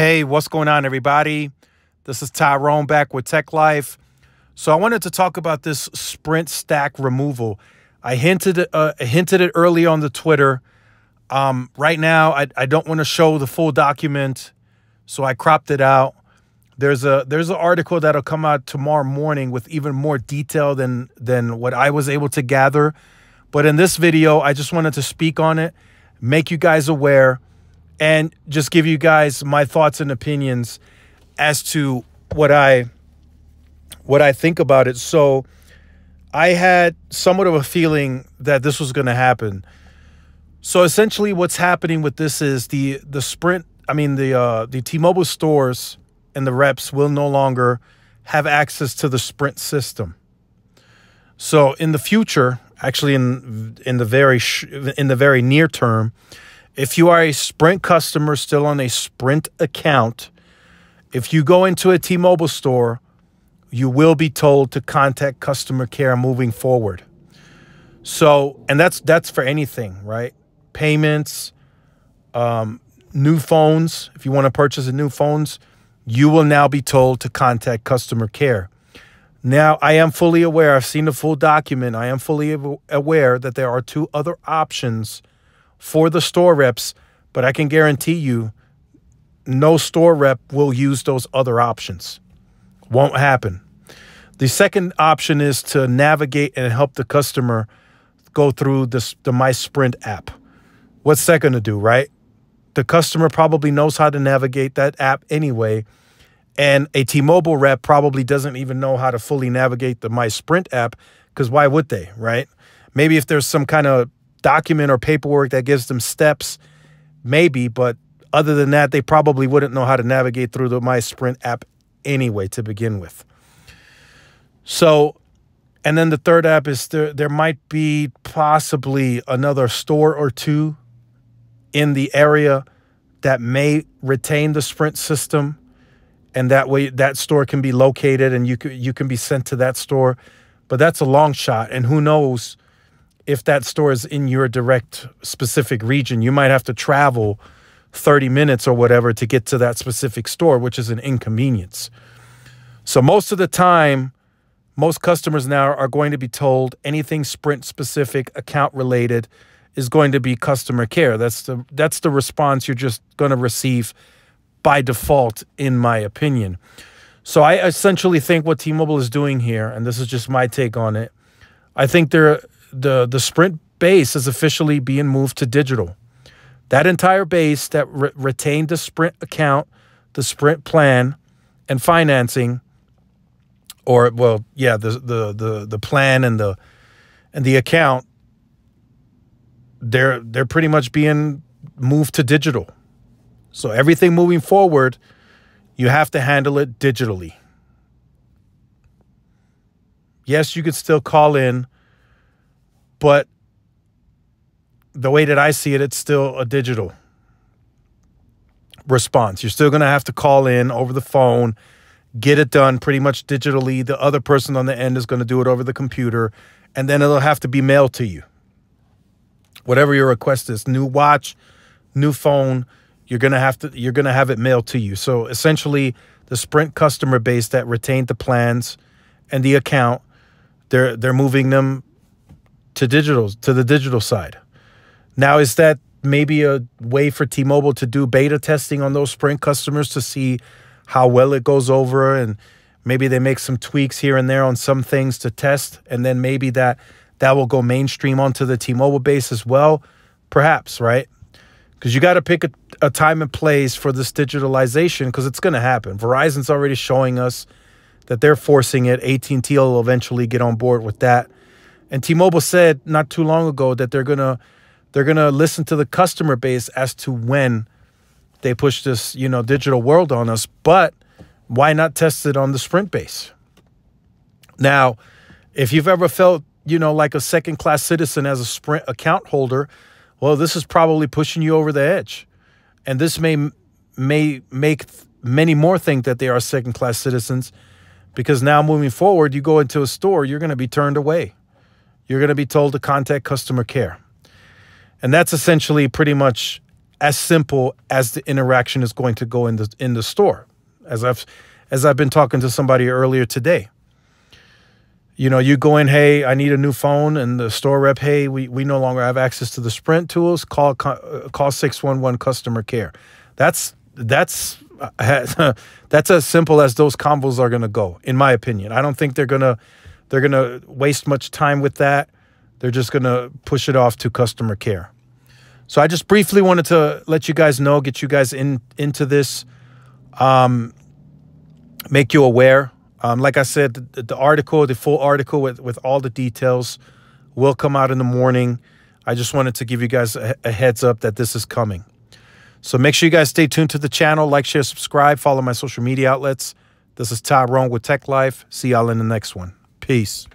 Hey, what's going on, everybody? This is Tyrone back with Tech Life. So I wanted to talk about this Sprint stack removal. I hinted it early on the Twitter. Right now, I don't want to show the full document, so I cropped it out. There's an article that'll come out tomorrow morning with even more detail than what I was able to gather. But in this video, I just wanted to speak on it, make you guys aware, and just give you guys my thoughts and opinions as to what I think about it. So I had somewhat of a feeling that this was going to happen. So essentially what's happening with this is the T-Mobile stores and the reps will no longer have access to the Sprint system. So in the future, actually in the very near term, if you are a Sprint customer still on a Sprint account, if you go into a T-Mobile store, you will be told to contact customer care moving forward. So, and that's for anything, right? Payments, new phones. If you want to purchase new phones, you will now be told to contact customer care. Now, I am fully aware. I've seen the full document. I am fully aware that there are two other options for the store reps, but I can guarantee you no store rep will use those other options. Won't happen. The second option is to navigate and help the customer go through the My Sprint app. What's that going to do, right? The customer probably knows how to navigate that app anyway, and a T-Mobile rep probably doesn't even know how to fully navigate the My Sprint app, because why would they, right? Maybe if there's some kind of document or paperwork that gives them steps, maybe, but other than that, they probably wouldn't know how to navigate through the My Sprint app anyway to begin with. So, and then the third app is there might be possibly another store or two in the area that may retain the Sprint system, and that way that store can be located and you can be sent to that store. But that's a long shot, and who knows if that store is in your direct specific region. You might have to travel 30 minutes or whatever to get to that specific store, which is an inconvenience. So most of the time, most customers now are going to be told anything Sprint specific, account related, is going to be customer care. That's the response you're just going to receive by default, in my opinion. So I essentially think what T-Mobile is doing here, and this is just my take on it, I think the Sprint base is officially being moved to digital. That entire base that retained the Sprint account, the Sprint plan, and financing, or well, yeah, the plan and the account, they're pretty much being moved to digital. So everything moving forward, you have to handle it digitally. Yes, you could still call in, but the way that I see it, it's still a digital response. You're still going to have to call in over the phone, get it done pretty much digitally. The other person on the end is going to do it over the computer, and then it'll have to be mailed to you. Whatever your request is, new watch, new phone, you're going to have it mailed to you. So essentially, the Sprint customer base that retained the plans and the account, they're moving them to the digital side. Now, is that maybe a way for T-Mobile to do beta testing on those Sprint customers to see how well it goes over, and maybe they make some tweaks here and there on some things to test, and then maybe that will go mainstream onto the T-Mobile base as well? Perhaps, right? Because you got to pick a time and place for this digitalization, because it's going to happen. Verizon's already showing us that they're forcing it. AT&T will eventually get on board with that. And T-Mobile said not too long ago that they're gonna listen to the customer base as to when they push this, digital world on us. But why not test it on the Sprint base? Now, if you've ever felt, like a second-class citizen as a Sprint account holder, well, this is probably pushing you over the edge. And this may make many more think that they are second-class citizens, because now moving forward, you go into a store, you're going to be turned away. You're going to be told to contact customer care. And that's essentially pretty much as simple as the interaction is going to go in the store. As I've been talking to somebody earlier today. You know, you go in, hey, I need a new phone, and the store rep, hey, we no longer have access to the Sprint tools. Call 611 customer care. That's as simple as those combos are going to go, in my opinion. I don't think they're gonna waste much time with that. They're just going to push it off to customer care. So I just briefly wanted to let you guys know, get you guys into this, make you aware. Like I said, the full article with all the details will come out in the morning. I just wanted to give you guys a heads up that this is coming. So make sure you guys stay tuned to the channel, like, share, subscribe, follow my social media outlets. This is Tyrone with Tech Life. See y'all in the next one. Peace.